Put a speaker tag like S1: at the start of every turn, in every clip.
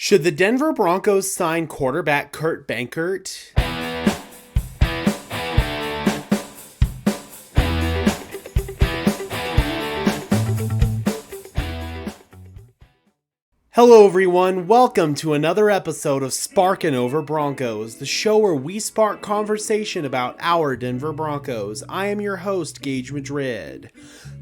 S1: Should the Denver Broncos sign quarterback Kurt Benkert? Hello everyone, welcome to another episode of Sparkin Over Broncos, the show where we spark conversation about our Denver Broncos. I am your host, Gage Madrid.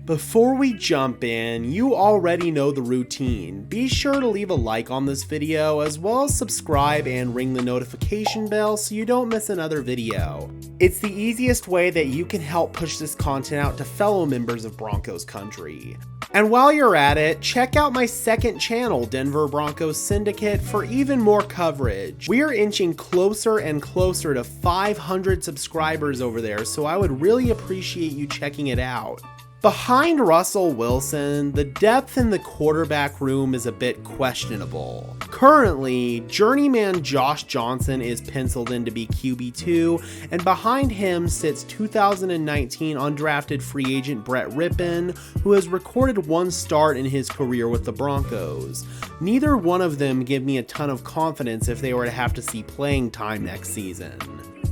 S1: Before we jump in, you already know the routine. Be sure to leave a like on this video, as well as subscribe and ring the notification bell so you don't miss another video. It's the easiest way that you can help push this content out to fellow members of Broncos country. And while you're at it, check out my second channel, Denver Broncos Syndicate, for even more coverage. We are inching closer and closer to 500 subscribers over there, so I would really appreciate you checking it out. Behind Russell Wilson, the depth in the quarterback room is a bit questionable. Currently, journeyman Josh Johnson is penciled in to be QB2, and behind him sits 2019 undrafted free agent Brett Rippon, who has recorded one start in his career with the Broncos. Neither one of them give me a ton of confidence if they were to have to see playing time next season.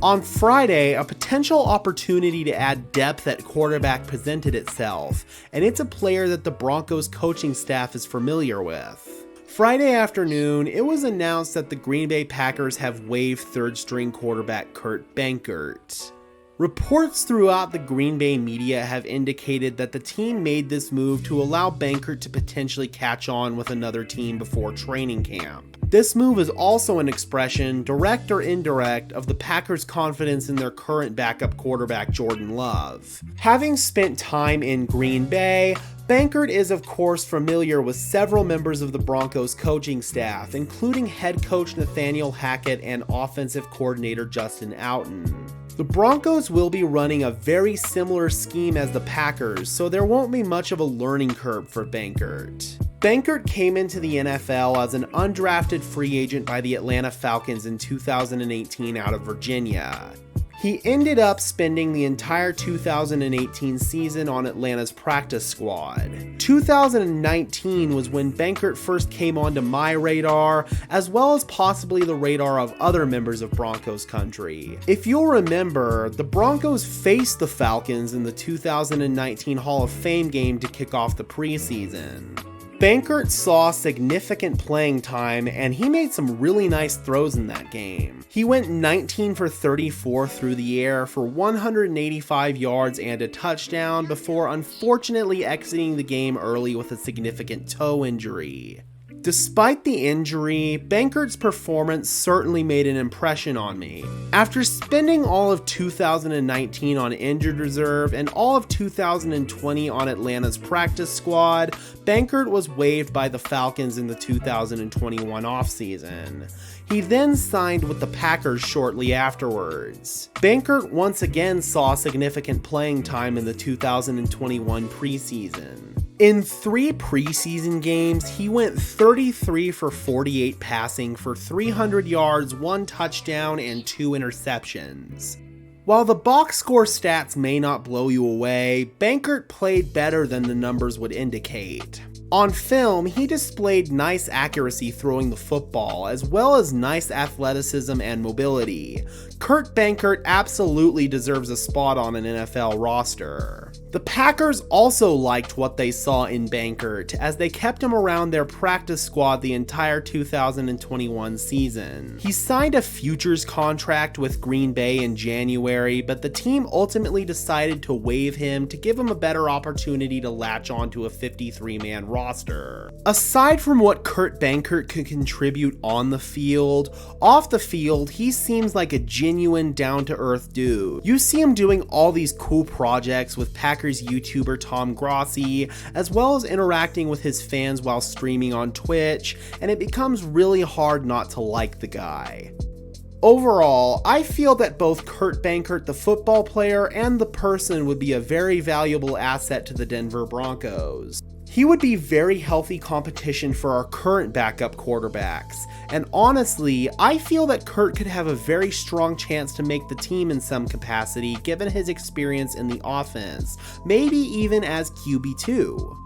S1: On Friday, a potential opportunity to add depth at quarterback presented itself, and it's a player that the Broncos coaching staff is familiar with. Friday afternoon, it was announced that the Green Bay Packers have waived third-string quarterback Kurt Benkert. Reports throughout the Green Bay media have indicated that the team made this move to allow Benkert to potentially catch on with another team before training camp. This move is also an expression, direct or indirect, of the Packers' confidence in their current backup quarterback Jordan Love. Having spent time in Green Bay, Benkert is of course familiar with several members of the Broncos coaching staff, including head coach Nathaniel Hackett and offensive coordinator Justin Outen. The Broncos will be running a very similar scheme as the Packers, so there won't be much of a learning curve for Benkert. Benkert came into the NFL as an undrafted free agent by the Atlanta Falcons in 2018 out of Virginia. He ended up spending the entire 2018 season on Atlanta's practice squad. 2019 was when Benkert first came onto my radar, as well as possibly the radar of other members of Broncos country. If you'll remember, the Broncos faced the Falcons in the 2019 Hall of Fame game to kick off the preseason. Benkert saw significant playing time, and he made some really nice throws in that game. He went 19 for 34 through the air for 185 yards and a touchdown before unfortunately exiting the game early with a significant toe injury. Despite the injury, Benkert's performance certainly made an impression on me. After spending all of 2019 on injured reserve and all of 2020 on Atlanta's practice squad, Benkert was waived by the Falcons in the 2021 offseason. He then signed with the Packers shortly afterwards. Benkert once again saw significant playing time in the 2021 preseason. In 3 preseason games, he went 33 for 48 passing for 300 yards, 1 touchdown, and 2 interceptions. While the box score stats may not blow you away, Benkert played better than the numbers would indicate. On film, he displayed nice accuracy throwing the football, as well as nice athleticism and mobility. Kurt Benkert absolutely deserves a spot on an NFL roster. The Packers also liked what they saw in Benkert, as they kept him around their practice squad the entire 2021 season. He signed a futures contract with Green Bay in January, but the team ultimately decided to waive him to give him a better opportunity to latch onto a 53-man roster. Aside from what Kurt Benkert could contribute on the field, off the field, he seems like a genuine down-to-earth dude. You see him doing all these cool projects with Packers YouTuber Tom Grossi, as well as interacting with his fans while streaming on Twitch, and it becomes really hard not to like the guy. Overall, I feel that both Kurt Benkert, the football player, and the person would be a very valuable asset to the Denver Broncos. He would be very healthy competition for our current backup quarterbacks, and honestly, I feel that Kurt could have a very strong chance to make the team in some capacity given his experience in the offense, maybe even as QB2.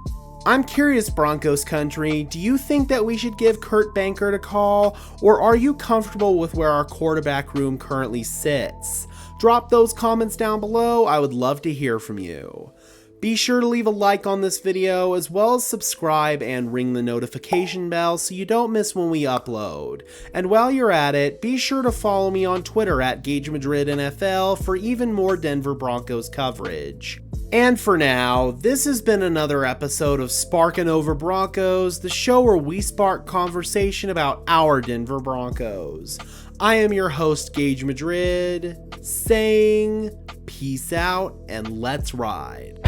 S1: I'm curious, Broncos country, do you think that we should give Kurt Benkert a call, or are you comfortable with where our quarterback room currently sits? Drop those comments down below, I would love to hear from you. Be sure to leave a like on this video, as well as subscribe and ring the notification bell so you don't miss when we upload. And while you're at it, be sure to follow me on Twitter at Gage Madrid NFL for even more Denver Broncos coverage. And for now, this has been another episode of Sparkin' Over Broncos, the show where we spark conversation about our Denver Broncos. I am your host, Gage Madrid, saying peace out and let's ride.